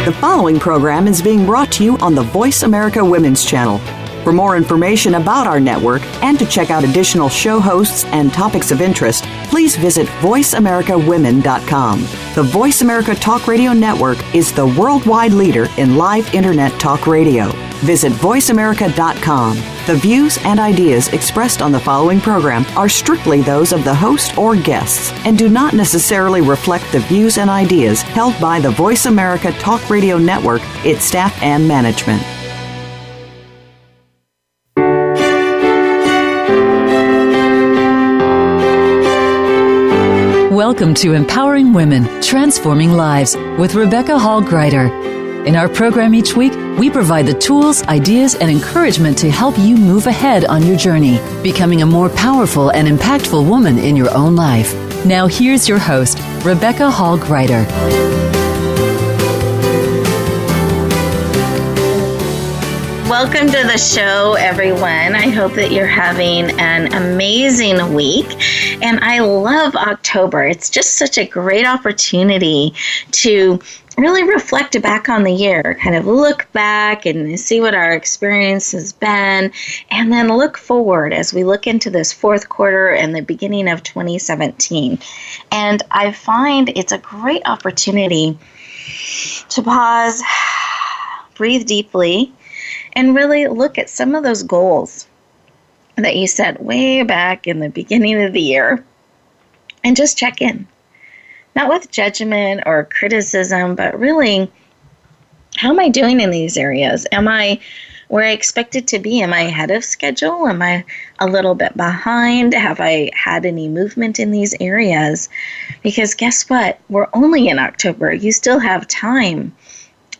The following program is being brought to you on the Voice America Women's Channel. For more information about our network and to check out additional show hosts and topics of interest, please visit voiceamericawomen.com. The Voice America Talk Radio Network is the worldwide leader in live Internet talk radio. Visit voiceamerica.com. The views and ideas expressed on the following program are strictly those of the host or guests and do not necessarily reflect the views and ideas held by the Voice America Talk Radio Network, its staff, and management. Welcome to Empowering Women, Transforming Lives with Rebecca Hall Gruyter. In our program each week, we provide the tools, ideas, and encouragement to help you move ahead on your journey, becoming a more powerful and impactful woman in your own life. Now here's your host, Rebecca Hall Gruyter. Welcome to the show, everyone. I hope that you're having an amazing week. And I love October. It's just such a great opportunity to really reflect back on the year, kind of look back and see what our experience has been, and then look forward as we look into this fourth quarter and the beginning of 2017. And I find it's a great opportunity to pause, breathe deeply, and really look at some of those goals that you set way back in the beginning of the year and just check in. Not with judgment or criticism, but really, how am I doing in these areas? Am I where I expected to be? Am I ahead of schedule? Am I a little bit behind? Have I had any movement in these areas? Because guess what? We're only in October. You still have time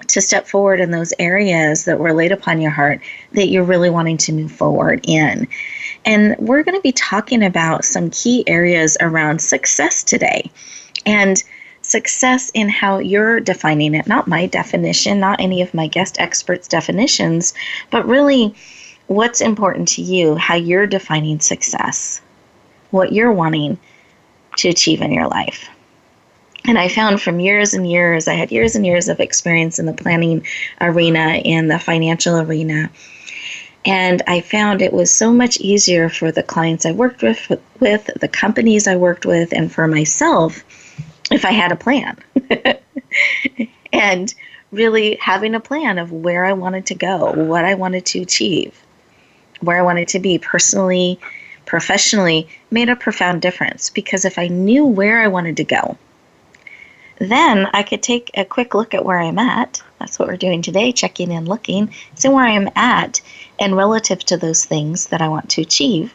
to step forward in those areas that were laid upon your heart that you're really wanting to move forward in. And we're going to be talking about some key areas around success today. And success in how you're defining it, not my definition, not any of my guest experts' definitions, but really what's important to you, how you're defining success, what you're wanting to achieve in your life. And I found from years and years, I had years and years of experience in the planning arena, in the financial arena. And I found it was so much easier for the clients I worked with, the companies I worked with, and for myself if I had a plan. And really having a plan of where I wanted to go, what I wanted to achieve, where I wanted to be personally, professionally, made a profound difference. Because if I knew where I wanted to go, then I could take a quick look at where I'm at. That's what we're doing today, checking in, looking, see where I'm at and relative to those things that I want to achieve.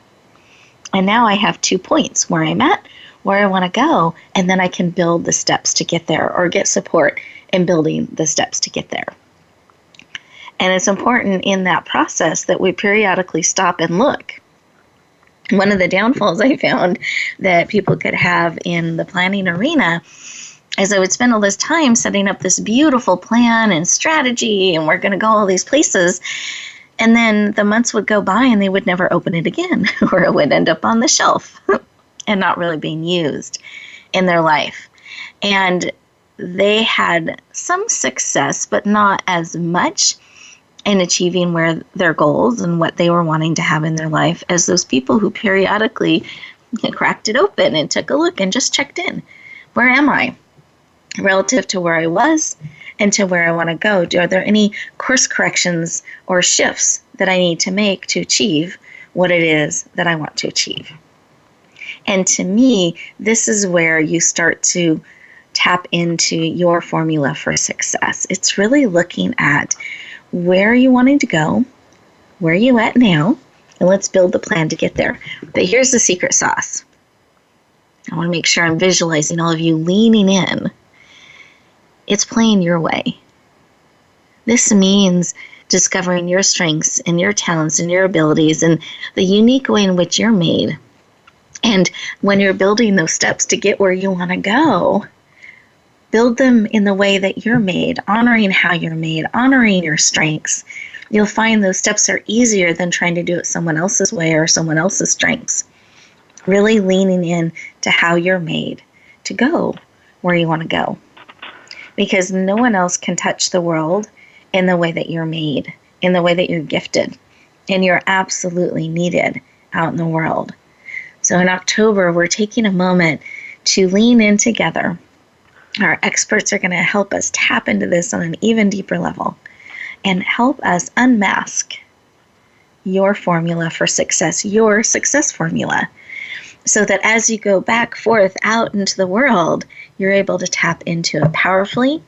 And now I have 2 points, where I'm at, where I want to go, and then I can build the steps to get there or get support in building the steps to get there. And it's important in that process that we periodically stop and look. One of the downfalls I found that people could have in the planning arena is I would spend all this time setting up this beautiful plan and strategy, and we're going to go all these places. And then the months would go by and they would never open it again, or it would end up on the shelf and not really being used in their life. And they had some success, but not as much in achieving where their goals and what they were wanting to have in their life as those people who periodically cracked it open and took a look and just checked in. Where am I relative to where I was and to where I want to go? Are there any course corrections or shifts that I need to make to achieve what it is that I want to achieve? And to me, this is where you start to tap into your formula for success. It's really looking at where are you wanting to go, where are you at now, and let's build the plan to get there. But here's the secret sauce. I want to make sure I'm visualizing all of you leaning in. It's playing your way. This means discovering your strengths and your talents and your abilities and the unique way in which you're made. And when you're building those steps to get where you want to go, build them in the way that you're made, honoring how you're made, honoring your strengths. You'll find those steps are easier than trying to do it someone else's way or someone else's strengths. Really leaning in to how you're made to go where you want to go. because no one else can touch the world in the way that you're made, in the way that you're gifted, and you're absolutely needed out in the world. So in October, we're taking a moment to lean in together. Our experts are going to help us tap into this on an even deeper level and help us unmask your formula for success, your success formula, so that as you go back forth out into the world, you're able to tap into it powerfully,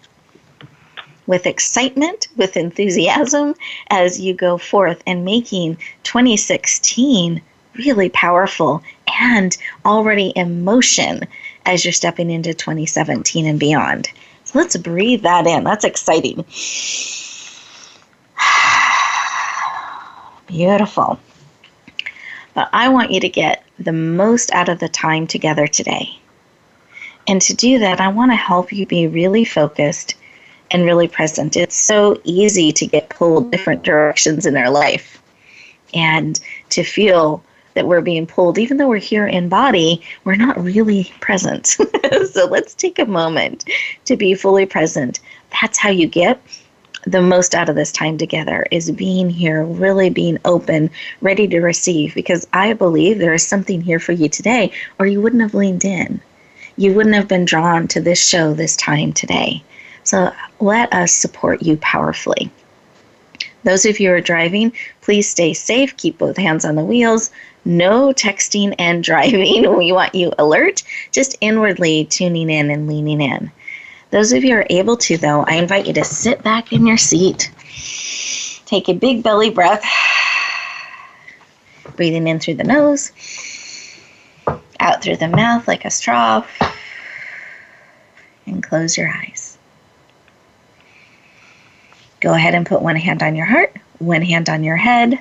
with excitement, with enthusiasm, as you go forth and making 2016 really powerful and already in motion as you're stepping into 2017 and beyond. So let's breathe that in. That's exciting. Beautiful. But I want you to get the most out of the time together today. And to do that, I want to help you be really focused and really present. It's so easy to get pulled different directions in our life and to feel that we're being pulled. Even though we're here in body, we're not really present. So let's take a moment to be fully present. That's how you get the most out of this time together, is being here, really being open, ready to receive, because I believe there is something here for you today, or you wouldn't have leaned in. You wouldn't have been drawn to this show this time today. So let us support you powerfully. Those of you who are driving, please stay safe. Keep both hands on the wheels. No texting and driving. We want you alert, just inwardly tuning in and leaning in. Those of you who are able to, though, I invite you to sit back in your seat. Take a big belly breath. Breathing in through the nose, out through the mouth like a straw, and close your eyes. Go ahead and put one hand on your heart, one hand on your head.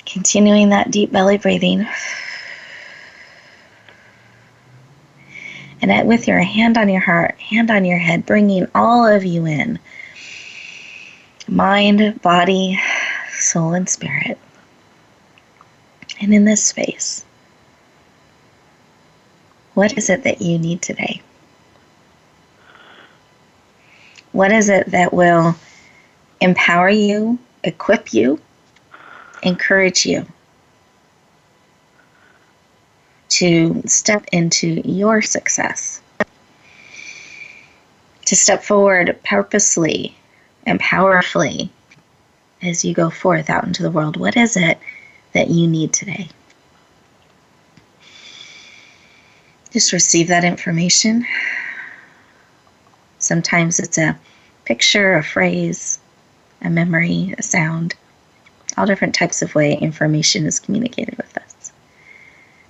Continuing that deep belly breathing. And with your hand on your heart, hand on your head, bringing all of you in. Mind, body, soul, and spirit. And in this space, what is it that you need today? What is it that will empower you, equip you, encourage you to step into your success, to step forward purposely and powerfully as you go forth out into the world? What is it that you need today? Just receive that information. Sometimes it's a picture, a phrase, a memory, a sound. All different types of way information is communicated with us.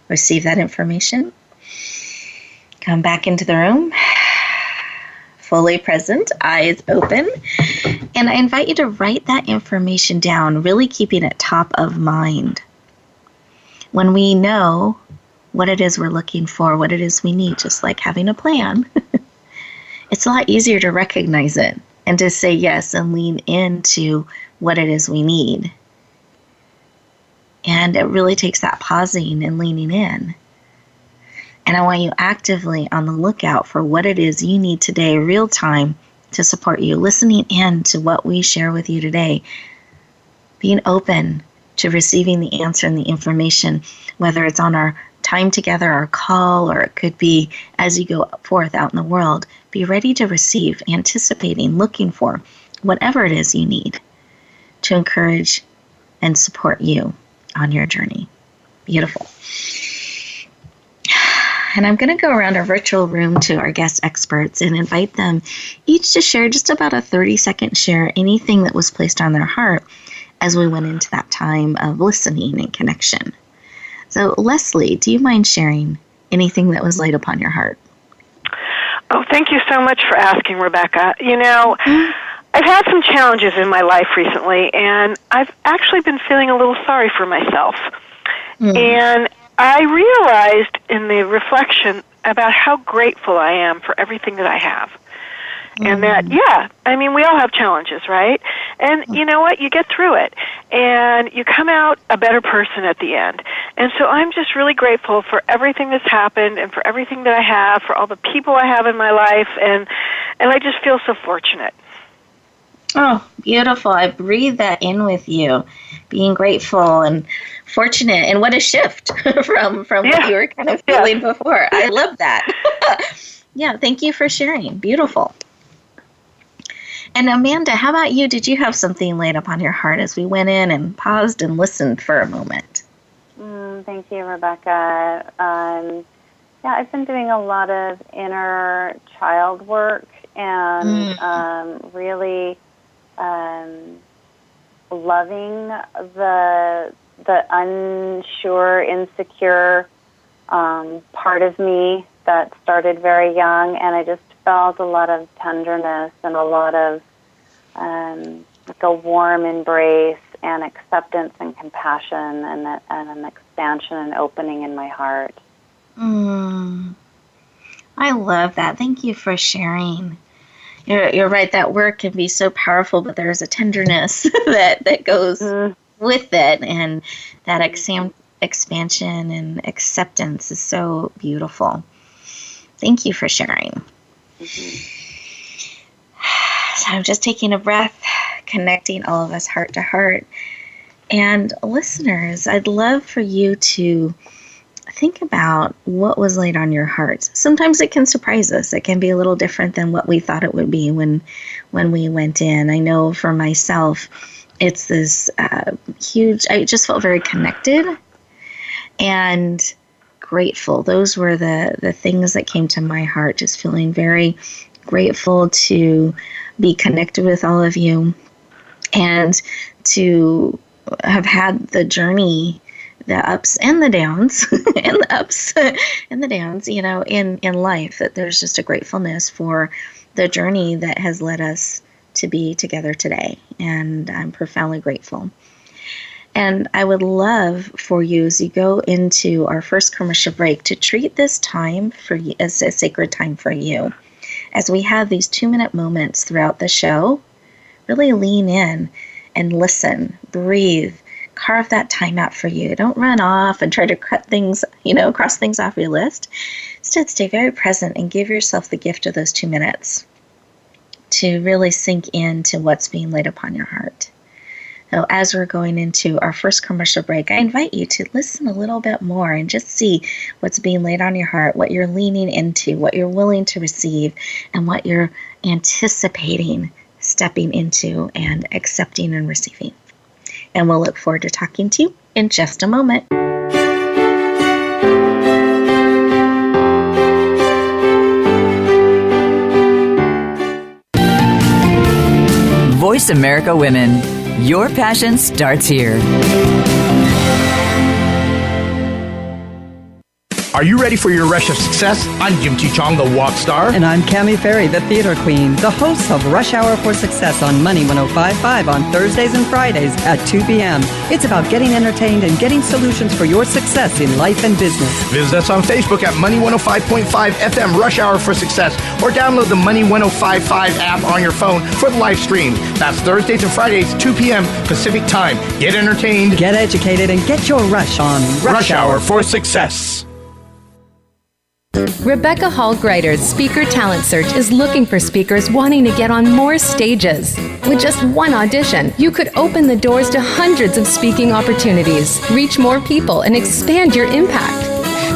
Receive that information. Come back into the room, fully present, eyes open. And I invite you to write that information down, really keeping it top of mind. When we know what it is we're looking for, what it is we need, just like having a plan, it's a lot easier to recognize it and to say yes and lean into what it is we need. And it really takes that pausing and leaning in. And I want you actively on the lookout for what it is you need today, real time, to support you, listening in to what we share with you today, being open to receiving the answer and the information, whether it's on our time together, our call, or it could be as you go forth out in the world. Be ready to receive, anticipating, looking for whatever it is you need to encourage and support you on your journey. Beautiful. And I'm going to go around our virtual room to our guest experts and invite them each to share just about a 30-second share, anything that was placed on their heart as we went into that time of listening and connection. So, Leslie, do you mind sharing anything that was laid upon your heart? Oh, thank you so much for asking, Rebecca. You know, I've had some challenges in my life recently, and I've actually been feeling a little sorry for myself. And I realized in the reflection about how grateful I am for everything that I have. And that, yeah, I mean, we all have challenges, right? And you know what? You get through it, and you come out a better person at the end. And so I'm just really grateful for everything that's happened and for everything that I have, for all the people I have in my life, and And I just feel so fortunate. Oh, beautiful. I breathe that in with you, being grateful and fortunate. And what a shift from what you were kind of feeling before. I love that. Yeah, thank you for sharing. Beautiful. And Amanda, how about you? Did you have something laid upon your heart as we went in and paused and listened for a moment? Thank you, Rebecca. I've been doing a lot of inner child work and really loving the unsure, insecure part of me that started very young, and I just felt a lot of tenderness and a lot of like a warm embrace and acceptance and compassion and an expansion and opening in my heart. I love that. Thank you for sharing. You're right. That work can be so powerful, but there's a tenderness that goes with it, and that expansion and acceptance is so beautiful. Thank you for sharing. So I'm just taking a breath, connecting all of us heart to heart. And listeners, I'd love for you to think about what was laid on your heart. Sometimes it can surprise us. It can be a little different than what we thought it would be when we went in. I know for myself, it's this huge, I just felt very connected and grateful. Those were the things that came to my heart, just feeling very grateful to be connected with all of you and to have had the journey, the ups and the downs, and the ups and the downs, in life, that there's just a gratefulness for the journey that has led us to be together today. And I'm profoundly grateful. And I would love for you, as you go into our first commercial break, to treat this time for you as a sacred time for you. As we have these 2-minute moments throughout the show, really lean in and listen, breathe, carve that time out for you. Don't run off and try to cut things, cross things off your list. Instead, stay very present and give yourself the gift of those 2 minutes to really sink into what's being laid upon your heart. So as we're going into our first commercial break, I invite you to listen a little bit more and just see what's being laid on your heart, what you're leaning into, what you're willing to receive, and what you're anticipating stepping into and accepting and receiving. And we'll look forward to talking to you in just a moment. Voice America Women. Your passion starts here. Are you ready for your rush of success? I'm Jim T. Chong, the walk star. And I'm Cammie Ferry, the theater queen, the host of Rush Hour for Success on Money 105.5 on Thursdays and Fridays at 2 p.m. It's about getting entertained and getting solutions for your success in life and business. Visit us on Facebook at Money 105.5 FM Rush Hour for Success, or download the Money 105.5 app on your phone for the live stream. That's Thursdays and Fridays, 2 p.m. Pacific Time. Get entertained, get educated, and get your rush on Rush Hour for Success. Rebecca Hall Gruyter's Speaker Talent Search is looking for speakers wanting to get on more stages. With just one audition, you could open the doors to hundreds of speaking opportunities, reach more people, and expand your impact.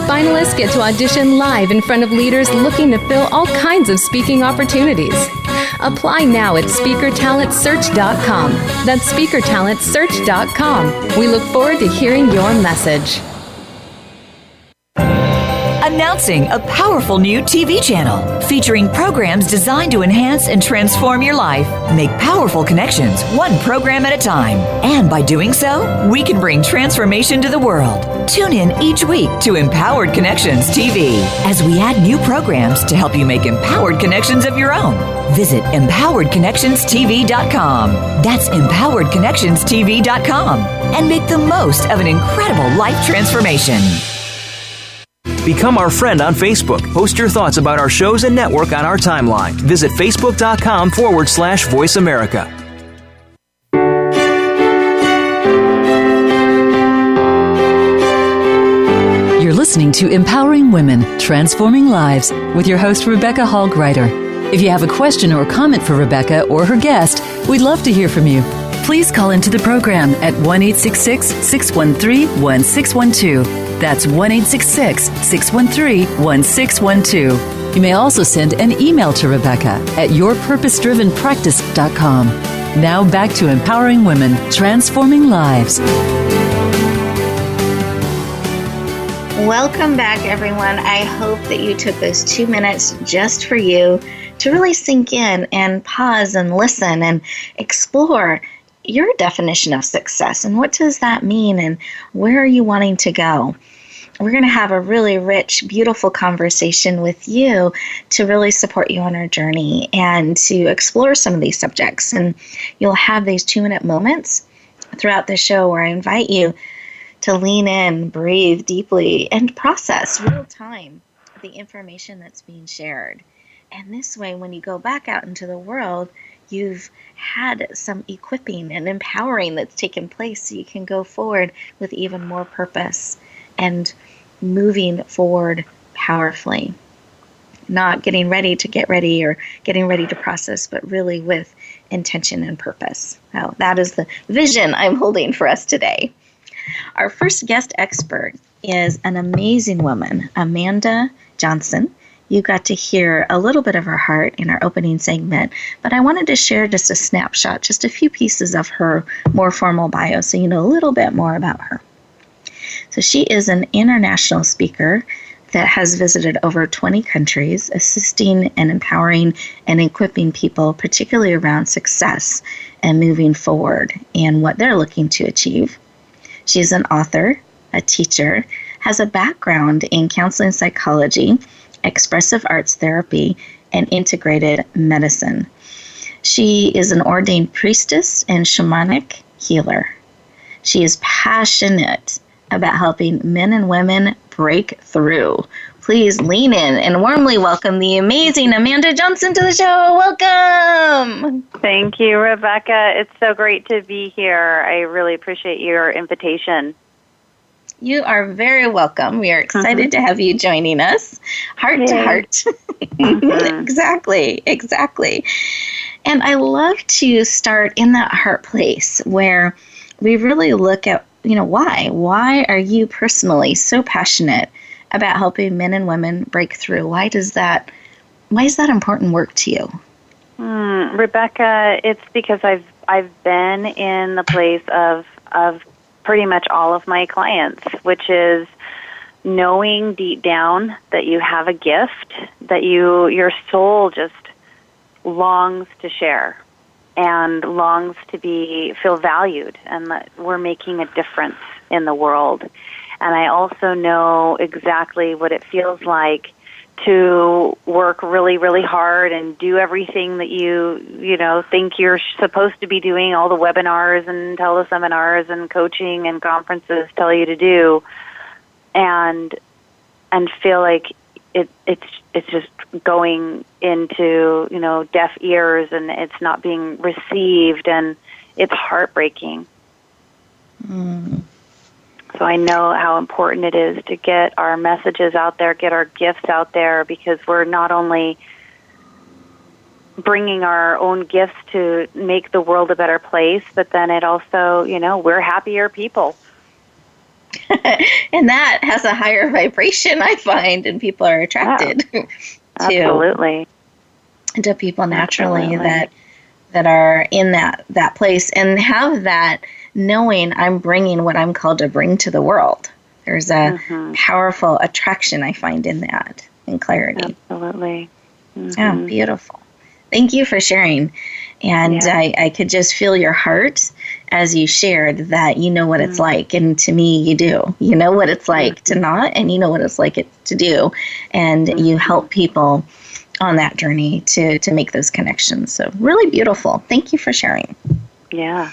Finalists get to audition live in front of leaders looking to fill all kinds of speaking opportunities. Apply now at SpeakerTalentSearch.com. That's SpeakerTalentSearch.com. We look forward to hearing your message. Announcing a powerful new TV channel featuring programs designed to enhance and transform your life. Make powerful connections, one program at a time. And by doing so, we can bring transformation to the world. Tune in each week to Empowered Connections TV as we add new programs to help you make empowered connections of your own. Visit EmpoweredConnectionsTV.com. That's EmpoweredConnectionsTV.com. And make the most of an incredible life transformation. Become our friend on Facebook. Post your thoughts about our shows and network on our timeline. Visit Facebook.com/Voice America. You're listening to Empowering Women, Transforming Lives with your host, Rebecca Hall Gruyter. If you have a question or comment for Rebecca or her guest, we'd love to hear from you. Please call into the program at 1-866-613-1612. That's 1-866-613-1612. You may also send an email to Rebecca at yourpurposedrivenpractice.com. Now back to empowering women, transforming lives. Welcome back, everyone. I hope that you took those 2 minutes just for you to really sink in and pause and listen and explore your definition of success and what does that mean and where are you wanting to go. We're going to have a really rich, beautiful conversation with you to really support you on our journey and to explore some of these subjects. And you'll have these 2-minute moments throughout the show where I invite you to lean in, breathe deeply, and process real time the information that's being shared. And this way, when you go back out into the world, you've had some equipping and empowering that's taken place so you can go forward with even more purpose and moving forward powerfully. Not getting ready to get ready or getting ready to process, but really with intention and purpose. Now, that is the vision I'm holding for us today. Our first guest expert is an amazing woman, Amanda Johnsen. You got to hear a little bit of her heart in our opening segment, but I wanted to share just a snapshot, just a few pieces of her more formal bio so you know a little bit more about her. So she is an international speaker that has visited over 20 countries, assisting and empowering and equipping people, particularly around success and moving forward and what they're looking to achieve. She's an author, a teacher, has a background in counseling psychology, expressive arts therapy, and integrated medicine. She is an ordained priestess and shamanic healer. She is passionate about helping men and women break through. Please lean in and warmly welcome the amazing Amanda Johnsen to the show. Welcome! Thank you, Rebecca. It's so great to be here. I really appreciate your invitation. You are very welcome. We are excited to have you joining us. Heart to heart. Exactly. And I love to start in that heart place where we really look at, why? Why are you personally so passionate about helping men and women break through? Why is that important work to you? Rebecca, it's because I've been in the place of pretty much all of my clients, which is knowing deep down that you have a gift that your soul just longs to share and longs to feel valued and that we're making a difference in the world. And I also know exactly what it feels like to work really, really hard and do everything that you think you're supposed to be doing, all the webinars and teleseminars and coaching and conferences tell you to do, and feel like it's just going into deaf ears and it's not being received, and it's heartbreaking. So I know how important it is to get our messages out there, get our gifts out there, because we're not only bringing our own gifts to make the world a better place, but then it also, we're happier people. And that has a higher vibration, I find, and people are attracted to people naturally that are in that place and have that knowing I'm bringing what I'm called to bring to the world. There's a powerful attraction I find in that, and clarity. Absolutely. Oh, beautiful. Thank you for sharing. And I could just feel your heart as you shared that you know what it's like. And to me, you do. You know what it's like to not, and you know what it's like to do. And you help people on that journey to make those connections. So really beautiful. Thank you for sharing. Yeah.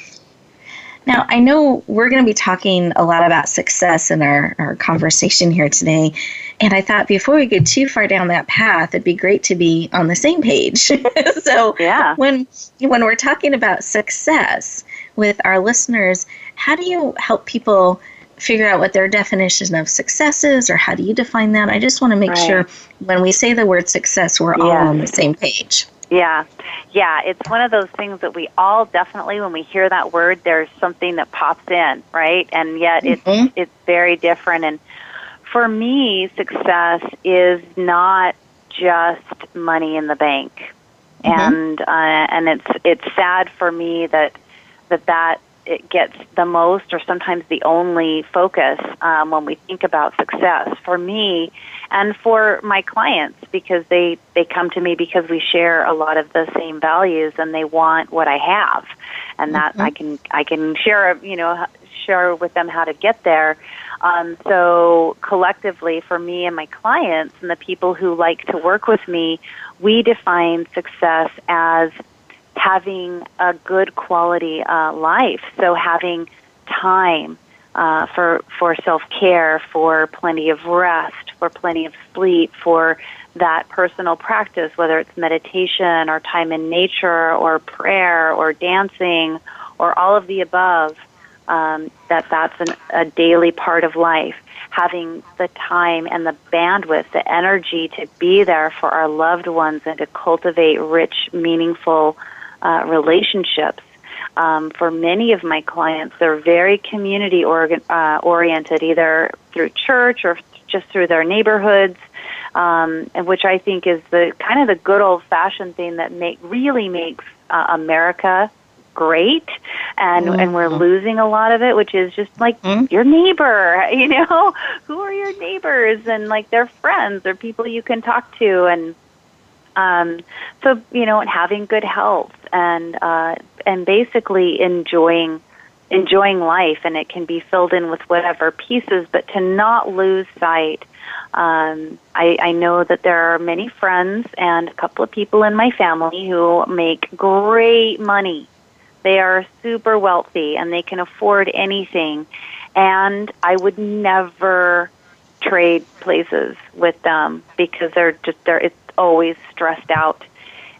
Now, I know we're going to be talking a lot about success in our conversation here today. And I thought before we go too far down that path, it'd be great to be on the same page. So when we're talking about success with our listeners, how do you help people figure out what their definition of success is, or how do you define that? I just want to make sure when we say the word success, we're all on the same page. Yeah. Yeah, it's one of those things that we all definitely, when we hear that word, there's something that pops in, right? And yet it's very different. And for me, success is not just money in the bank. And it's sad for me that it gets the most or sometimes the only focus when we think about success. For me and for my clients, because they come to me because we share a lot of the same values and they want what I have, and that I can share with them how to get there. So collectively, for me and my clients and the people who like to work with me, we define success as having a good quality life. So having time for self-care, for plenty of rest, for plenty of sleep, for that personal practice, whether it's meditation or time in nature or prayer or dancing or all of the above, that's a daily part of life. Having the time and the bandwidth, the energy to be there for our loved ones and to cultivate rich, meaningful relationships. For many of my clients, they're very community oriented, either through church or just through their neighborhoods, and which I think is the kind of the good old-fashioned thing that really makes America great, and we're losing a lot of it, which is just like your neighbor, who are your neighbors, and like their friends or people you can talk to, and so and having good health and basically enjoying life, and it can be filled in with whatever pieces, but to not lose sight. I know that there are many friends and a couple of people in my family who make great money. They are super wealthy and they can afford anything, and I would never trade places with them because it's always stressed out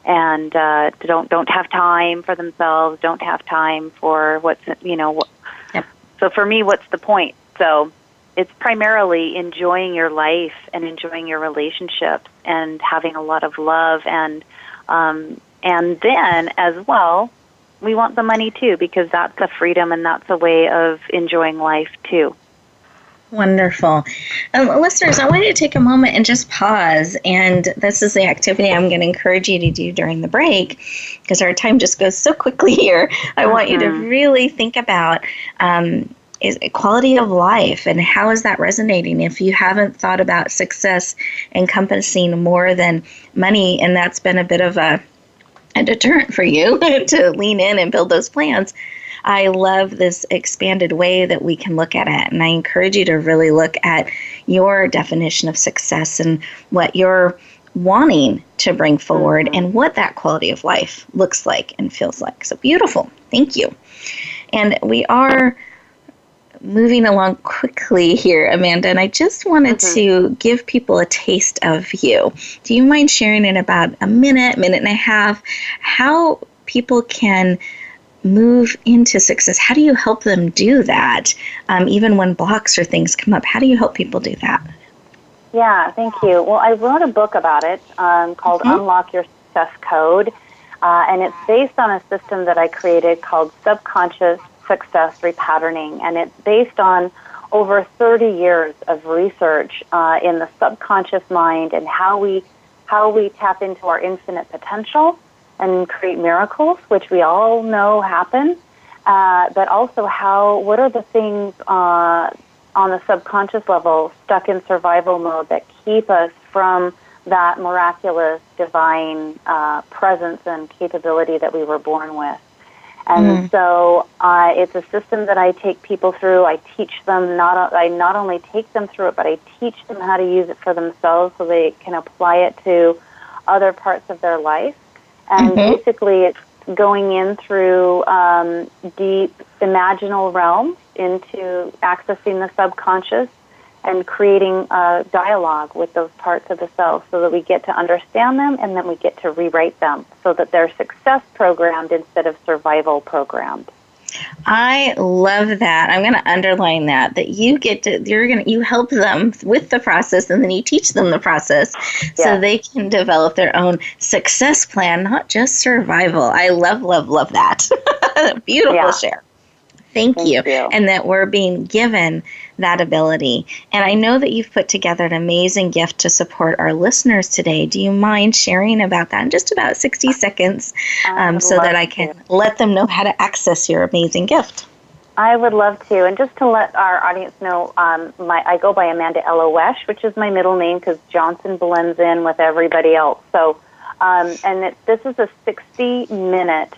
and don't have time for themselves, don't have time for So for me, what's the point? So it's primarily enjoying your life and enjoying your relationships and having a lot of love, and then as well, we want the money too, because that's a freedom and that's a way of enjoying life too. Wonderful. Listeners, I want you to take a moment and just pause. And this is the activity I'm going to encourage you to do during the break, because our time just goes so quickly here. I want you to really think about is quality of life and how is that resonating. If you haven't thought about success encompassing more than money, and that's been a bit of a deterrent for you to lean in and build those plans, I love this expanded way that we can look at it. And I encourage you to really look at your definition of success and what you're wanting to bring forward and what that quality of life looks like and feels like. So beautiful. Thank you. And we are moving along quickly here, Amanda, and I just wanted to give people a taste of you. Do you mind sharing in about a minute and a half, how people can move into success? How do you help them do that? Even when blocks or things come up, how do you help people do that? Yeah, thank you. Well, I wrote a book about it called Unlock Your Success Code, and it's based on a system that I created called Subconscious Success Repatterning, and it's based on over 30 years of research in the subconscious mind and how we tap into our infinite potential and create miracles, which we all know happen, but also what are the things on the subconscious level stuck in survival mode that keep us from that miraculous divine presence and capability that we were born with. And so it's a system that I take people through. I teach them, I not only take them through it, but I teach them how to use it for themselves so they can apply it to other parts of their life. And basically it's going in through deep imaginal realms into accessing the subconscious and creating a dialogue with those parts of the self so that we get to understand them and then we get to rewrite them so that they're success programmed instead of survival programmed. I love that. I'm going to underline that you help them with the process, and then you teach them the process so they can develop their own success plan, not just survival. I love that. Beautiful share. Thank you. And that we're being given that ability. And I know that you've put together an amazing gift to support our listeners today. Do you mind sharing about that in just about 60 seconds so that I can let them know how to access your amazing gift? I would love to. And just to let our audience know, I go by Amanda LOS, which is my middle name because Johnson blends in with everybody else. So, this is a 60-minute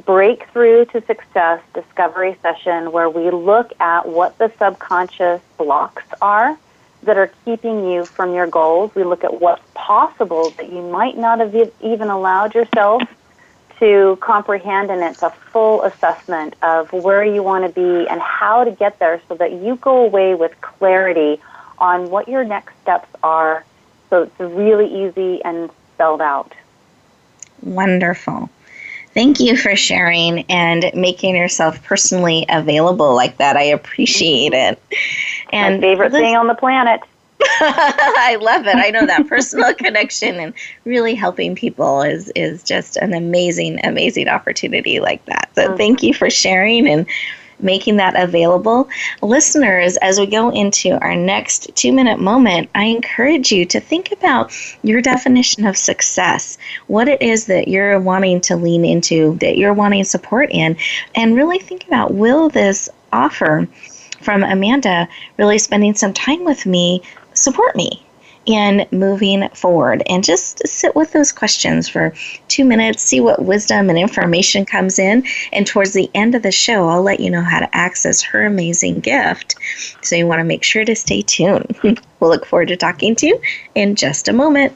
Breakthrough to Success discovery session where we look at what the subconscious blocks are that are keeping you from your goals. We look at what's possible that you might not have even allowed yourself to comprehend, and it's a full assessment of where you want to be and how to get there so that you go away with clarity on what your next steps are, so it's really easy and spelled out. Wonderful. Thank you for sharing and making yourself personally available like that. I appreciate it. And my favorite thing on the planet. I love it. I know that personal connection and really helping people is just an amazing, amazing opportunity like that. So thank you for sharing and making that available. Listeners, as we go into our next 2-minute moment, I encourage you to think about your definition of success, what it is that you're wanting to lean into, that you're wanting support in, and really think about, will this offer from Amanda really spending some time with me support me in moving forward? And just sit with those questions for 2 minutes, see what wisdom and information comes in. And towards the end of the show, I'll let you know how to access her amazing gift. So you want to make sure to stay tuned. We'll look forward to talking to you in just a moment.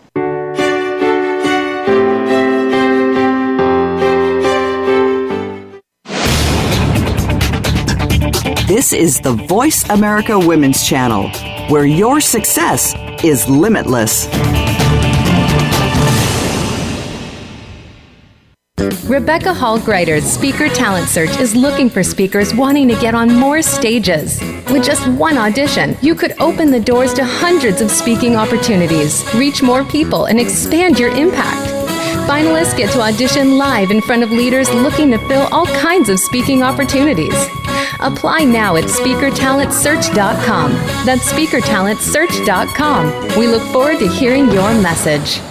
This is the Voice America Women's Channel, where your success is limitless. Rebecca Hall Gruyter's Speaker Talent Search is looking for speakers wanting to get on more stages. With just one audition, you could open the doors to hundreds of speaking opportunities, reach more people, and expand your impact. Finalists get to audition live in front of leaders looking to fill all kinds of speaking opportunities. Apply now at SpeakerTalentSearch.com. That's SpeakerTalentSearch.com. We look forward to hearing your message.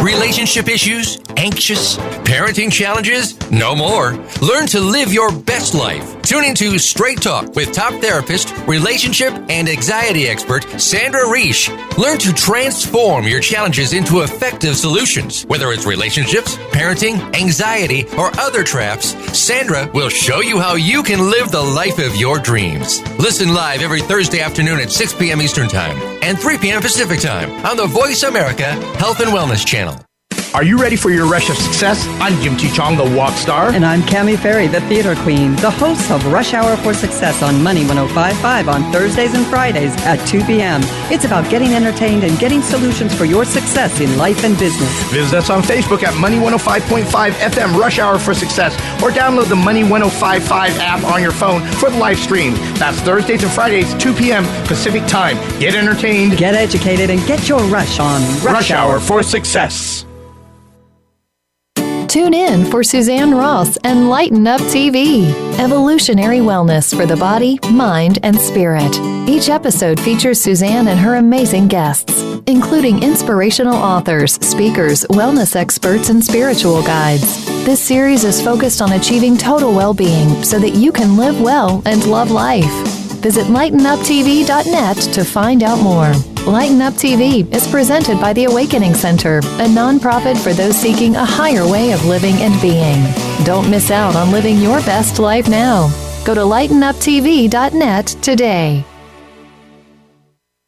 Relationship issues? Anxious? Parenting challenges? No more. Learn to live your best life. Tune into Straight Talk with top therapist, relationship, and anxiety expert Sandra Reish. Learn to transform your challenges into effective solutions. Whether it's relationships, parenting, anxiety, or other traps, Sandra will show you how you can live the life of your dreams. Listen live every Thursday afternoon at 6 p.m. Eastern Time and 3 p.m. Pacific Time on the Voice America Health and Wellness Channel. Are you ready for your rush of success? I'm Jim T. Chong, the walk star. And I'm Cammie Ferry, the theater queen, the host of Rush Hour for Success on Money 105.5 on Thursdays and Fridays at 2 p.m. It's about getting entertained and getting solutions for your success in life and business. Visit us on Facebook at Money 105.5 FM Rush Hour for Success, or download the Money 105.5 app on your phone for the live stream. That's Thursdays and Fridays, 2 p.m. Pacific Time. Get entertained, get educated, and get your rush on Rush Hour for Success. Tune in for Suzanne Ross and Lighten Up TV, evolutionary wellness for the body, mind, and spirit. Each episode features Suzanne and her amazing guests, including inspirational authors, speakers, wellness experts, and spiritual guides. This series is focused on achieving total well-being so that you can live well and love life. Visit lightenuptv.net to find out more. Lighten Up TV is presented by the Awakening Center, a nonprofit for those seeking a higher way of living and being. Don't miss out on living your best life now. Go to lightenuptv.net today.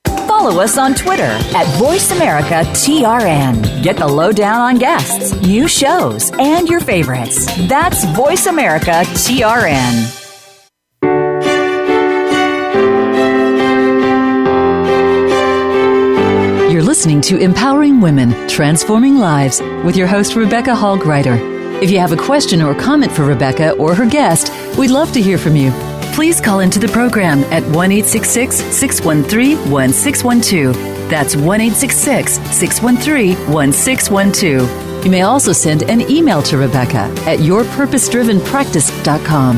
Follow us on Twitter at VoiceAmericaTRN. Get the lowdown on guests, new shows, and your favorites. That's VoiceAmericaTRN. You're listening to Empowering Women, Transforming Lives with your host, Rebecca Hall Gruyter. If you have a question or comment for Rebecca or her guest, we'd love to hear from you. Please call into the program at 1-866-613-1612. That's 1-866-613-1612. You may also send an email to Rebecca at yourpurposedrivenpractice.com.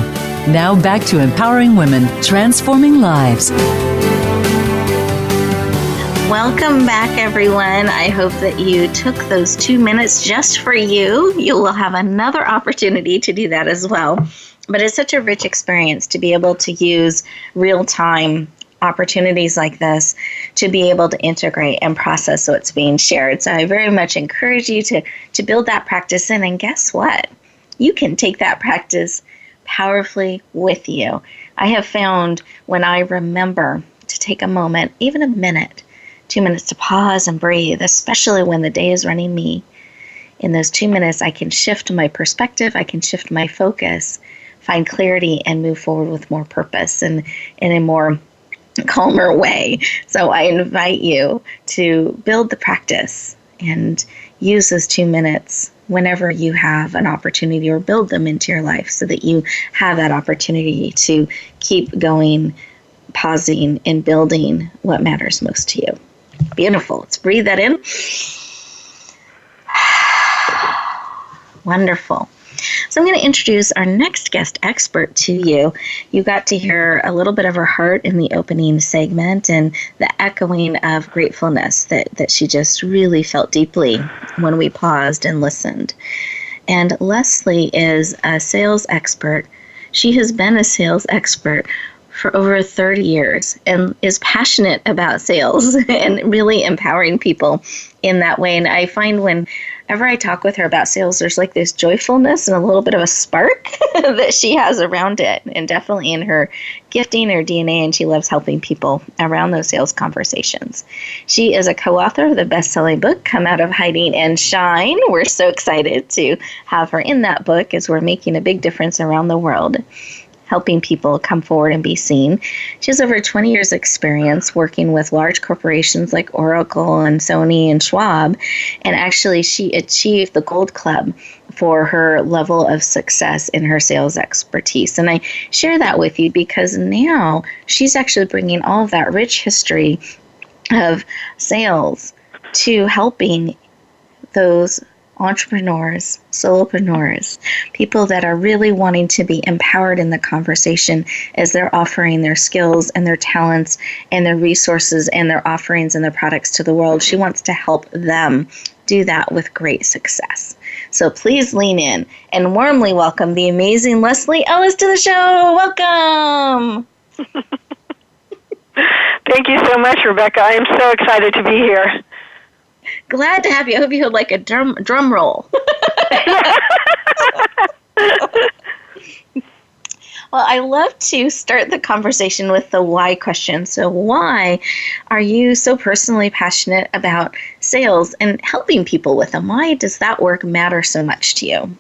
Now back to empowering women, transforming lives. Welcome back, everyone. I hope that you took those 2 minutes just for you. You will have another opportunity to do that as well. But it's such a rich experience to be able to use real-time opportunities like this to be able to integrate and process what's being shared. So I very much encourage you to build that practice in. And guess what? You can take that practice powerfully with you. I have found when I remember to take a moment, even a minute, 2 minutes to pause and breathe, especially when the day is running me. In those 2 minutes, I can shift my perspective, I can shift my focus, find clarity, and move forward with more purpose and in a more calmer way. So I invite you to build the practice and use those 2 minutes whenever you have an opportunity, or build them into your life so that you have that opportunity to keep going, pausing, and building what matters most to you. Beautiful. Let's breathe that in. Wonderful. So I'm going to introduce our next guest expert to you. You got to hear a little bit of her heart in the opening segment and the echoing of gratefulness that she just really felt deeply when we paused and listened. And Leslie is a sales expert. She has been a sales expert for over 30 years and is passionate about sales and really empowering people in that way. And I find whenever I talk with her about sales, there's like this joyfulness and a little bit of a spark that she has around it, and definitely in her gifting, her DNA, and she loves helping people around those sales conversations. She is a co-author of the best-selling book, Come Out of Hiding and Shine. We're so excited to have her in that book as we're making a big difference around the world, helping people come forward and be seen. She has over 20 years experience working with large corporations like Oracle and Sony and Schwab. And actually, she achieved the Gold Club for her level of success in her sales expertise. And I share that with you because now she's actually bringing all of that rich history of sales to helping those entrepreneurs, solopreneurs, people that are really wanting to be empowered in the conversation as they're offering their skills and their talents and their resources and their offerings and their products to the world. She wants to help them do that with great success. So please lean in and warmly welcome the amazing Leslie Ellis to the show. Welcome. Thank you so much, Rebecca. I am so excited to be here. Glad to have you. I hope you had like a drum roll. Well, I love to start the conversation with the why question. So why are you so personally passionate about sales and helping people with them? Why does that work matter so much to you?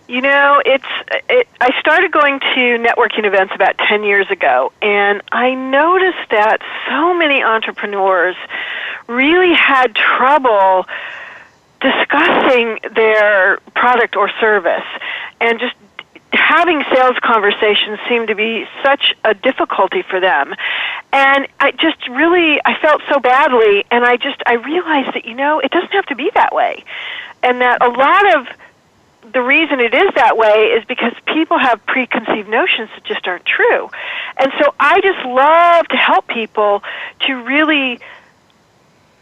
You know, I started going to networking events about 10 years ago, and I noticed that so many entrepreneurs really had trouble discussing their product or service, and just having sales conversations seemed to be such a difficulty for them. And I felt so badly, and I realized that, it doesn't have to be that way, and that a lot of the reason it is that way is because people have preconceived notions that just aren't true. And so I just love to help people to really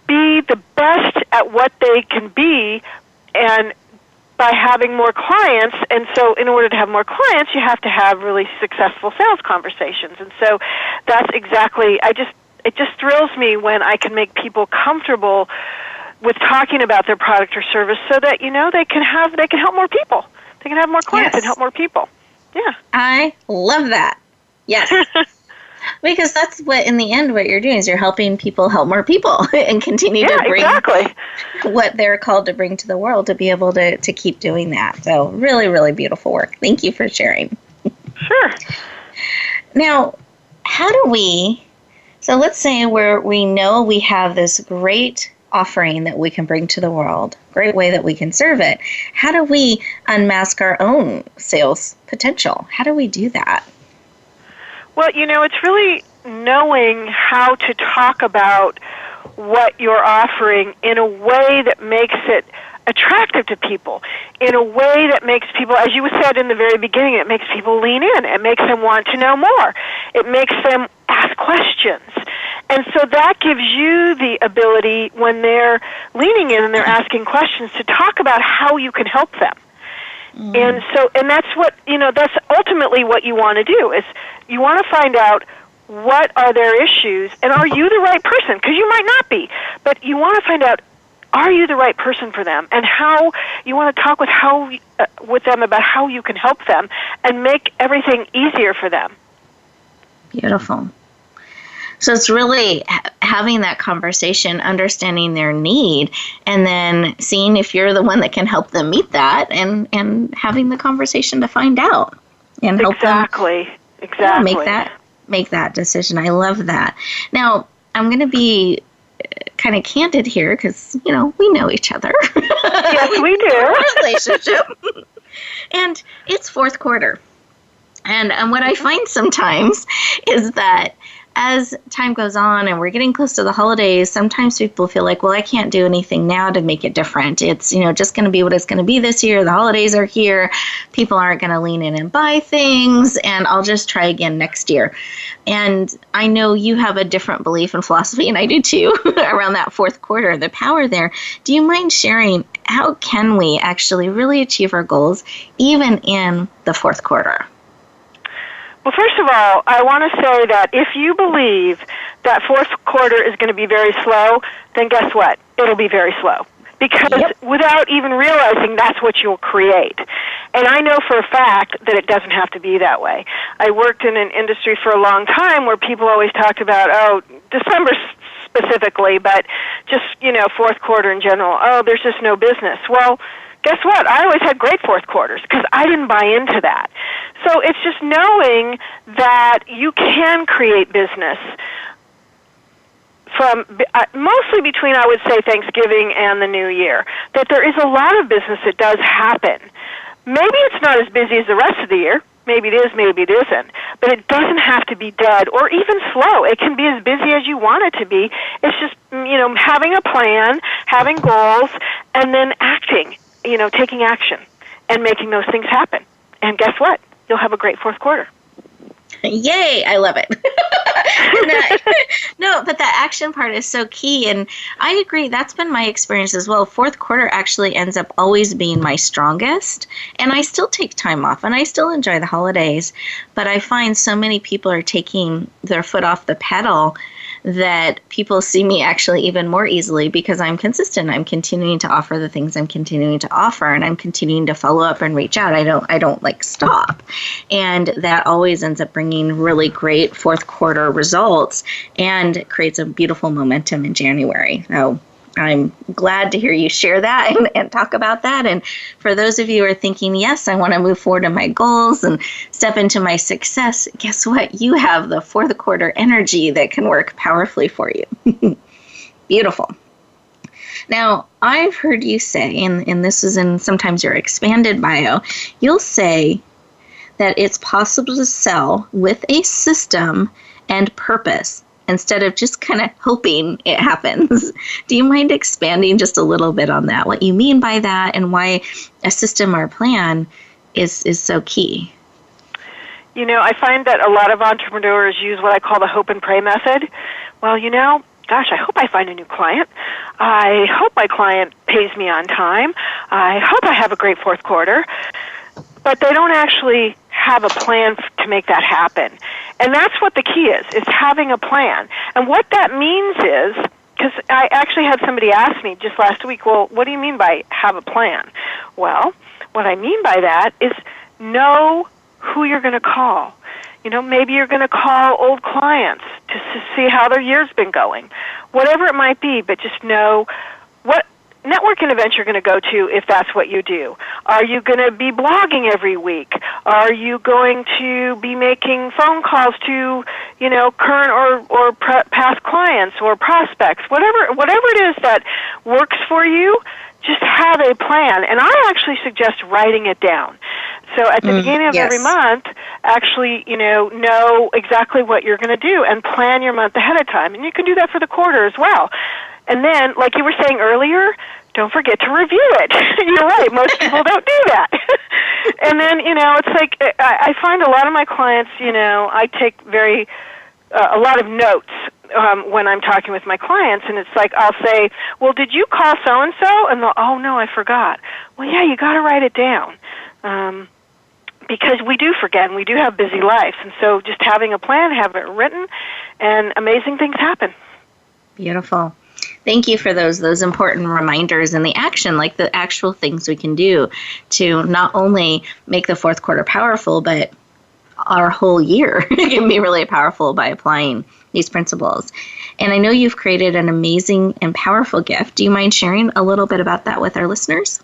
be the best at what they can be, and by having more clients. And so in order to have more clients, you have to have really successful sales conversations. And so that's exactly, it just thrills me when I can make people comfortable with talking about their product or service, so that they can help more people. They can have more clients and help more people. Yeah, I love that. Yes, because that's what in the end what you're doing is you're helping people help more people and continue to bring what they're called to bring to the world, to be able to keep doing that. So really, really beautiful work. Thank you for sharing. Sure. Now, how do we? So let's say we know we have this great offering that we can bring to the world, great way that we can serve it. How do we unmask our own sales potential? How do we do that? Well, it's really knowing how to talk about what you're offering in a way that makes it attractive to people, in a way that makes people, as you said in the very beginning, it makes people lean in. It makes them want to know more. It makes them ask questions. And so that gives you the ability, when they're leaning in and they're asking questions, to talk about how you can help them. And that's what, that's ultimately what you want to do, is you want to find out what are their issues, and are you the right person? Because you might not be, but you want to find out, are you the right person for them? And how you want to talk with them about how you can help them and make everything easier for them. Beautiful. So it's really having that conversation, understanding their need, and then seeing if you're the one that can help them meet that, and having the conversation to find out and help them make that decision. I love that. Now, I'm going to be kind of candid here because, we know each other. Yes, we do. Relationship. And it's fourth quarter. And what I find sometimes is that as time goes on and we're getting close to the holidays, sometimes people feel like, well, I can't do anything now to make it different. It's, just going to be what it's going to be this year. The holidays are here. People aren't going to lean in and buy things, and I'll just try again next year. And I know you have a different belief and philosophy, and I do too, around that fourth quarter, the power there. Do you mind sharing how can we actually really achieve our goals even in the fourth quarter? Well, first of all, I want to say that if you believe that fourth quarter is going to be very slow, then guess what? It'll be very slow. Because without even realizing, that's what you'll create. And I know for a fact that it doesn't have to be that way. I worked in an industry for a long time where people always talked about, December specifically, but just, fourth quarter in general. There's just no business. Well, guess what? I always had great fourth quarters because I didn't buy into that. So it's just knowing that you can create business from mostly between, I would say, Thanksgiving and the New Year, that there is a lot of business that does happen. Maybe it's not as busy as the rest of the year. Maybe it is, maybe it isn't. But it doesn't have to be dead or even slow. It can be as busy as you want it to be. It's just, having a plan, having goals, and then acting, taking action and making those things happen. And guess what? You'll have a great fourth quarter. Yay, I love it. No, but that action part is so key, and I agree. That's been my experience as well. Fourth quarter actually ends up always being my strongest, and I still take time off, and I still enjoy the holidays, but I find so many people are taking their foot off the pedal that people see me actually even more easily because I'm consistent. I'm continuing to offer the things I'm continuing to offer, and I'm continuing to follow up and reach out. I don't stop. And that always ends up bringing really great fourth quarter results and creates a beautiful momentum in January. So I'm glad to hear you share that and talk about that. And for those of you who are thinking, yes, I want to move forward in my goals and step into my success, guess what? You have the fourth quarter energy that can work powerfully for you. Beautiful. Now, I've heard you say, and this is in sometimes your expanded bio, you'll say that it's possible to sell with a system and purpose instead of just kind of hoping it happens. Do you mind expanding just a little bit on that, what you mean by that, and why a system or plan is so key? I find that a lot of entrepreneurs use what I call the hope and pray method. Well, gosh, I hope I find a new client. I hope my client pays me on time. I hope I have a great fourth quarter. But they don't actually have a plan to make that happen. And that's what the key is having a plan. And what that means is, because I actually had somebody ask me just last week, well, what do you mean by have a plan? Well, what I mean by that is know who you're going to call. Maybe you're going to call old clients to see how their year's been going. Whatever it might be, but just know what networking event you're going to go to if that's what you do. Are you going to be blogging every week? Are you going to be making phone calls to, current or past clients or prospects? Whatever it is that works for you, just have a plan. And I actually suggest writing it down. So at the beginning of every month, actually, know exactly what you're going to do and plan your month ahead of time. And you can do that for the quarter as well. And then, like you were saying earlier, don't forget to review it. You're right. Most people don't do that. And then, it's like I find a lot of my clients, I take a lot of notes when I'm talking with my clients, and it's like I'll say, well, did you call so-and-so? And they'll, oh, no, I forgot. Well, yeah, you got to write it down. Because we do forget, and we do have busy lives. And so just having a plan, have it written, and amazing things happen. Beautiful. Thank you for those important reminders and the action, like the actual things we can do to not only make the fourth quarter powerful, but our whole year can be really powerful by applying these principles. And I know you've created an amazing and powerful gift. Do you mind sharing a little bit about that with our listeners?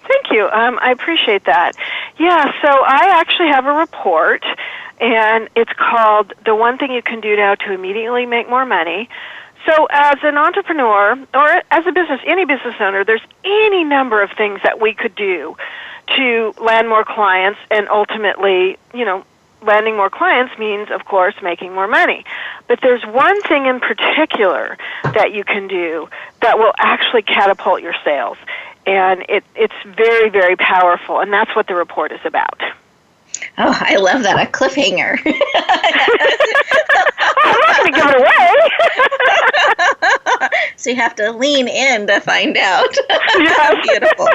Thank you. I appreciate that. Yeah, so I actually have a report, and it's called The One Thing You Can Do Now to Immediately Make More Money. So as an entrepreneur or as a any business owner, there's any number of things that we could do to land more clients, and ultimately, landing more clients means, of course, making more money. But there's one thing in particular that you can do that will actually catapult your sales. And it's very, very powerful, and that's what the report is about. Oh, I love that. A cliffhanger. I'm not going to give it away. So you have to lean in to find out. Yes. Beautiful.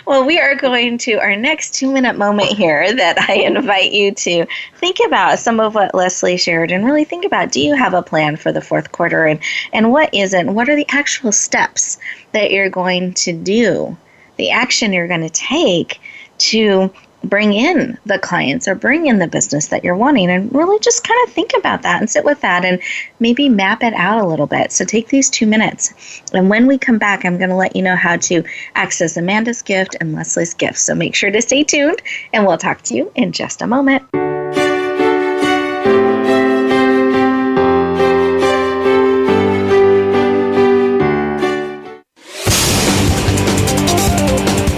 Well, we are going to our next 2-minute moment here that I invite you to think about some of what Leslie shared and really think about, do you have a plan for the fourth quarter, and what isn't? What are the actual steps that you're going to do, the action you're going to take to bring in the clients or bring in the business that you're wanting, and really just kind of think about that and sit with that and maybe map it out a little bit. So take these 2 minutes. And when we come back, I'm going to let you know how to access Amanda's gift and Leslie's gift. So make sure to stay tuned, and we'll talk to you in just a moment.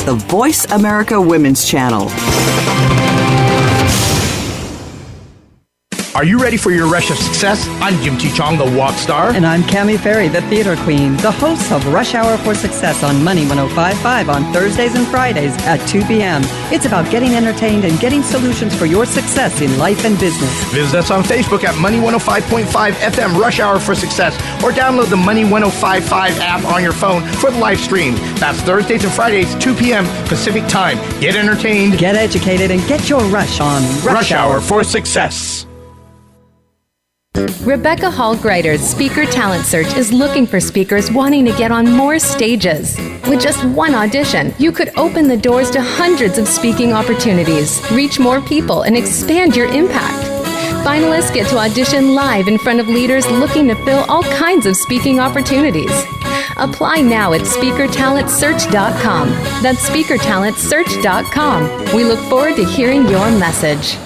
The Voice America Women's Channel. Are you ready for your rush of success? I'm Jim T. Chong, the Walk Star. And I'm Cammie Ferry, the Theater Queen, the host of Rush Hour for Success on Money 105.5 on Thursdays and Fridays at 2 p.m. It's about getting entertained and getting solutions for your success in life and business. Visit us on Facebook at Money 105.5 FM Rush Hour for Success, or download the Money 105.5 app on your phone for the live stream. That's Thursdays and Fridays, 2 p.m. Pacific Time. Get entertained, get educated, and get your rush on Rush Hour for Success. Rebecca Hall Gruyter's Speaker Talent Search is looking for speakers wanting to get on more stages. With just one audition, you could open the doors to hundreds of speaking opportunities, reach more people, and expand your impact. Finalists get to audition live in front of leaders looking to fill all kinds of speaking opportunities. Apply now at SpeakerTalentSearch.com. That's SpeakerTalentSearch.com. We look forward to hearing your message.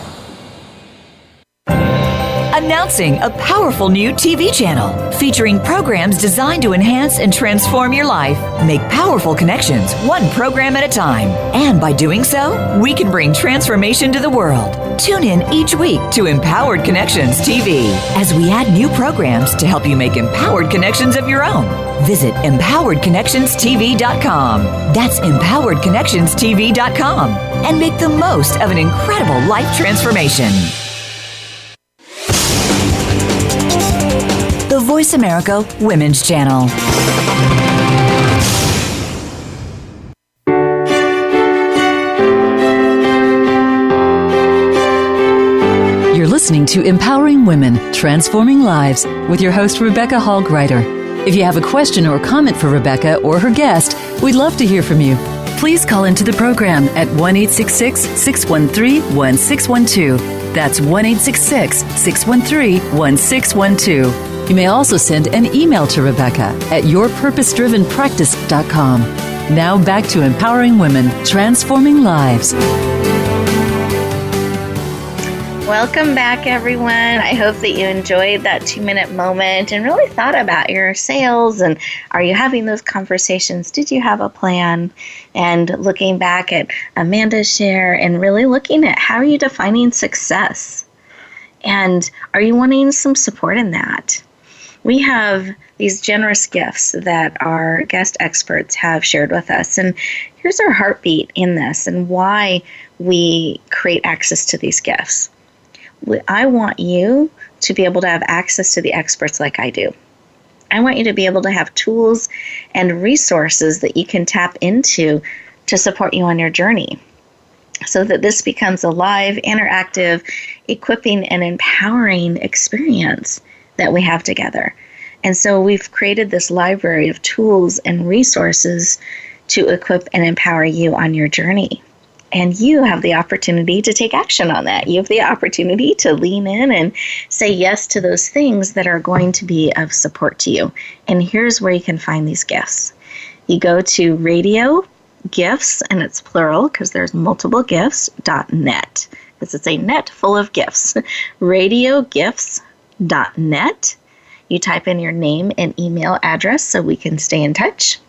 Announcing a powerful new TV channel featuring programs designed to enhance and transform your life. Make powerful connections, one program at a time. And by doing so, we can bring transformation to the world. Tune in each week to Empowered Connections TV as we add new programs to help you make empowered connections of your own. Visit EmpoweredConnectionsTV.com. That's EmpoweredConnectionsTV.com. And make the most of an incredible life transformation. The Voice America Women's Channel. You're listening to Empowering Women, Transforming Lives with your host, Rebecca Hall Gruyter. If you have a question or comment for Rebecca or her guest, we'd love to hear from you. Please call into the program at 1-866-613-1612. That's 1-866-613-1612. You may also send an email to Rebecca at yourpurposedrivenpractice.com. Now back to Empowering Women, Transforming Lives. Welcome back, everyone. I hope that you enjoyed that 2-minute moment and really thought about your sales, and are you having those conversations? Did you have a plan? And looking back at Amanda's share and really looking at how are you defining success? And are you wanting some support in that? We have these generous gifts that our guest experts have shared with us. And here's our heartbeat in this and why we create access to these gifts. I want you to be able to have access to the experts like I do. I want you to be able to have tools and resources that you can tap into to support you on your journey, so that this becomes a live, interactive, equipping, and empowering experience that we have together. And so we've created this library of tools and resources to equip and empower you on your journey. And you have the opportunity to take action on that. You have the opportunity to lean in and say yes to those things that are going to be of support to you. And here's where you can find these gifts. You go to Radio Gifts, and it's plural because there's multiple gifts.net, because it's a net full of gifts. radiogifts.net. You type in your name and email address so we can stay in touch.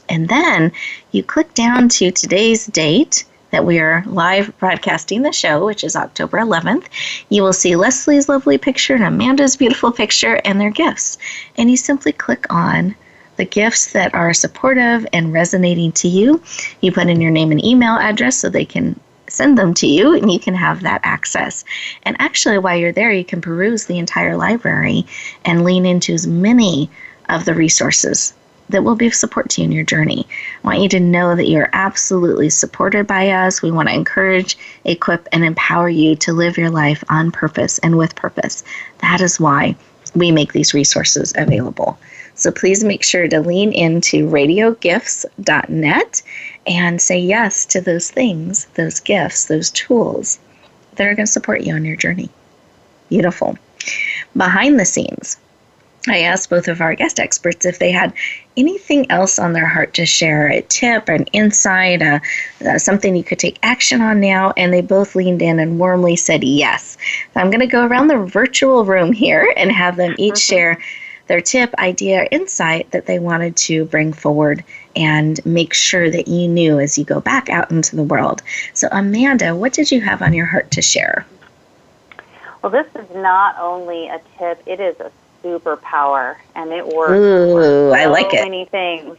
And then you click down to today's date that we are live broadcasting the show, which is October 11th. You will see Leslie's lovely picture and Amanda's beautiful picture and their gifts. And you simply click on the gifts that are supportive and resonating to you. You put in your name and email address so they can send them to you and you can have that access. And actually, while you're there, you can peruse the entire library and lean into as many of the resources that will be of support to you in your journey. I want you to know that you're absolutely supported by us. We want to encourage, equip, and empower you to live your life on purpose and with purpose. That is why we make these resources available. So please make sure to lean into radiogifts.net and say yes to those things, those gifts, those tools that are going to support you on your journey. Beautiful. Behind the scenes, I asked both of our guest experts if they had anything else on their heart to share, a tip, an insight, something you could take action on now, and they both leaned in and warmly said yes. So I'm going to go around the virtual room here and have them each share their tip, idea, or insight that they wanted to bring forward and make sure that you knew as you go back out into the world. So Amanda, what did you have on your heart to share? Well, this is not only a tip, it is a superpower, and it works for I like it. Many things.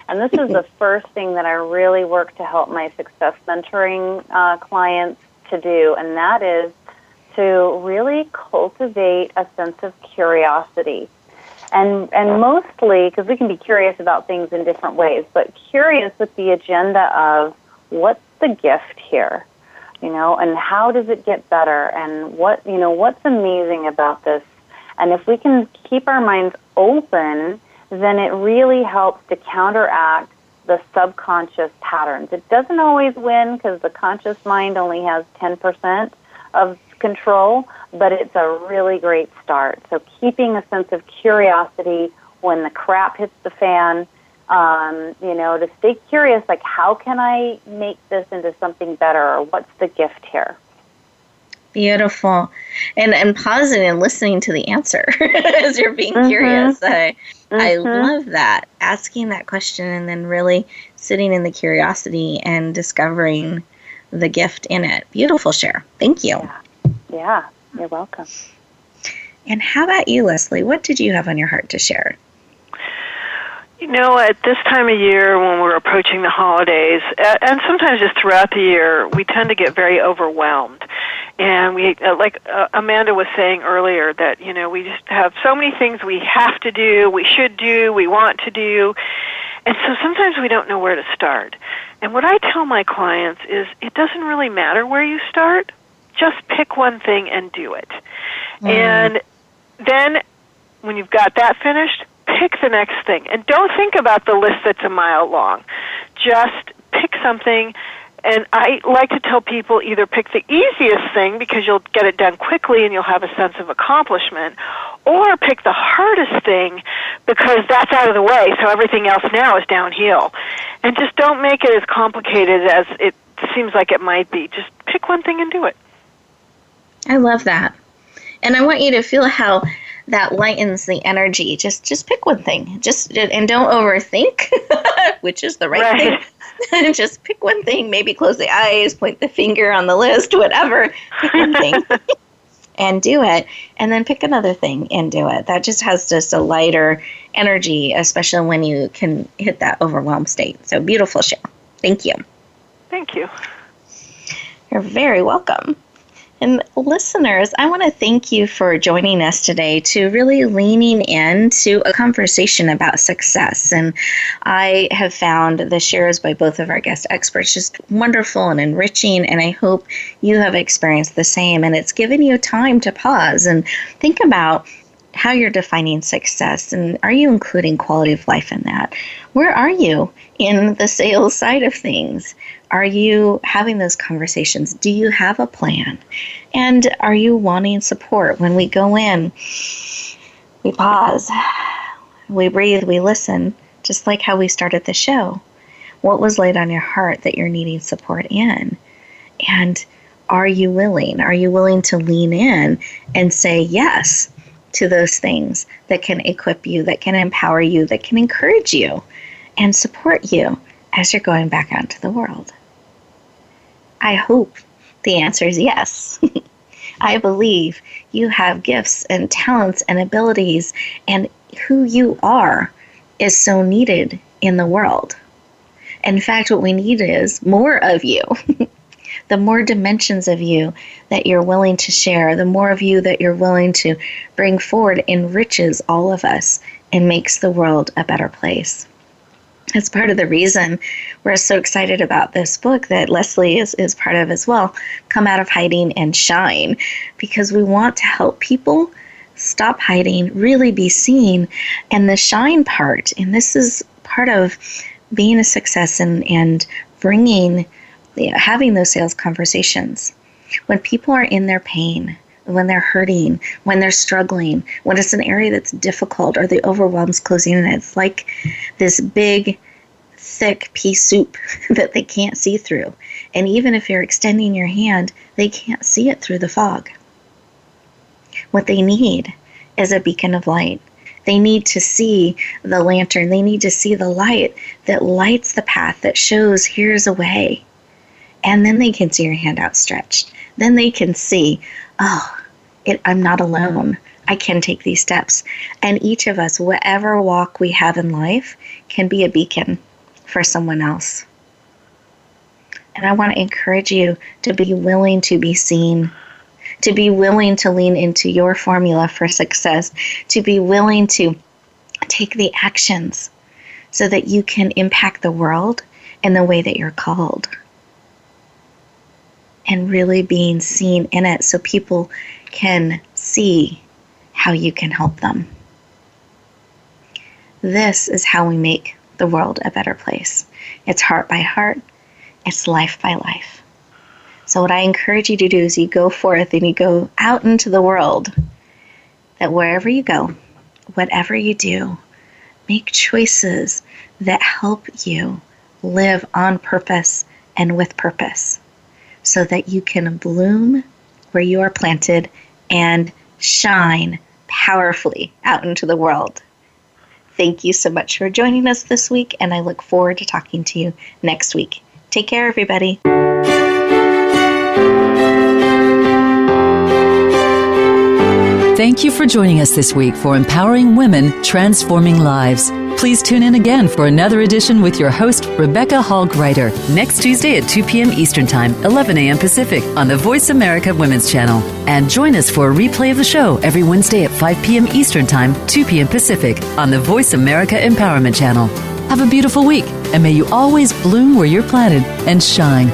And this is the first thing that I really work to help my success mentoring clients to do, and that is to really cultivate a sense of curiosity. And mostly, because we can be curious about things in different ways, but curious with the agenda of what's the gift here, and how does it get better, and what's amazing about this. And if we can keep our minds open, then it really helps to counteract the subconscious patterns. It doesn't always win because the conscious mind only has 10% of control, but it's a really great start. So keeping a sense of curiosity when the crap hits the fan, to stay curious, like how can I make this into something better, or what's the gift here? Beautiful. And pausing and listening to the answer as you're being curious. I love that. Asking that question and then really sitting in the curiosity and discovering the gift in it. Beautiful share. Thank you. Yeah, you're welcome. And how about you, Leslie? What did you have on your heart to share? At this time of year when we're approaching the holidays, and sometimes just throughout the year, we tend to get very overwhelmed. And we, like Amanda was saying earlier, that, we just have so many things we have to do, we should do, we want to do. And so sometimes we don't know where to start. And what I tell my clients is it doesn't really matter where you start. Just pick one thing and do it. And then when you've got that finished, pick the next thing. And don't think about the list that's a mile long. Just pick something. And I like to tell people either pick the easiest thing because you'll get it done quickly and you'll have a sense of accomplishment, or pick the hardest thing because that's out of the way, so everything else now is downhill. And just don't make it as complicated as it seems like it might be. Just pick one thing and do it. I love that. And I want you to feel how that lightens the energy. Just pick one thing. And don't overthink, which is the right thing. Just pick one thing. Maybe close the eyes, point the finger on the list, whatever. Pick one thing and do it. And then pick another thing and do it. That just has just a lighter energy, especially when you can hit that overwhelmed state. So beautiful show. Thank you. Thank you. You're very welcome. And listeners, I want to thank you for joining us today to really leaning into a conversation about success. And I have found the shares by both of our guest experts just wonderful and enriching, and I hope you have experienced the same. And it's given you time to pause and think about how you're defining success, and are you including quality of life in that? Where are you in the sales side of things? Are you having those conversations? Do you have a plan? And are you wanting support? When we go in, we pause, we breathe, we listen, just like how we started the show. What was laid on your heart that you're needing support in? And are you willing? Are you willing to lean in and say yes to those things that can equip you, that can empower you, that can encourage you and support you as you're going back out into the world? I hope the answer is yes. I believe you have gifts and talents and abilities, and who you are is so needed in the world. In fact, what we need is more of you. The more dimensions of you that you're willing to share, the more of you that you're willing to bring forward enriches all of us and makes the world a better place. It's part of the reason we're so excited about this book that Leslie is part of as well, Come Out of Hiding and Shine, because we want to help people stop hiding, really be seen, and the shine part. And this is part of being a success and bringing, having those sales conversations. When people are in their pain, when they're hurting, when they're struggling, when it's an area that's difficult or the overwhelm's closing in, it's like this big, thick pea soup that they can't see through. And even if you're extending your hand, they can't see it through the fog. What they need is a beacon of light. They need to see the lantern. They need to see the light that lights the path, that shows here's a way. And then they can see your hand outstretched. Then they can see, I'm not alone. I can take these steps. And each of us, whatever walk we have in life, can be a beacon for someone else. And I want to encourage you to be willing to be seen, to be willing to lean into your formula for success, to be willing to take the actions so that you can impact the world in the way that you're called. And really being seen in it so people can see how you can help them. This is how we make the world a better place. It's heart by heart. It's life by life. So what I encourage you to do is you go forth and you go out into the world, that wherever you go, whatever you do, make choices that help you live on purpose and with purpose, so that you can bloom where you are planted and shine powerfully out into the world. Thank you so much for joining us this week, and I look forward to talking to you next week. Take care, everybody. Thank you for joining us this week for Empowering Women, Transforming Lives. Please tune in again for another edition with your host, Rebecca Hall Gruyter, next Tuesday at 2 p.m. Eastern Time, 11 a.m. Pacific on the Voice America Women's Channel. And join us for a replay of the show every Wednesday at 5 p.m. Eastern Time, 2 p.m. Pacific on the Voice America Empowerment Channel. Have a beautiful week, and may you always bloom where you're planted and shine.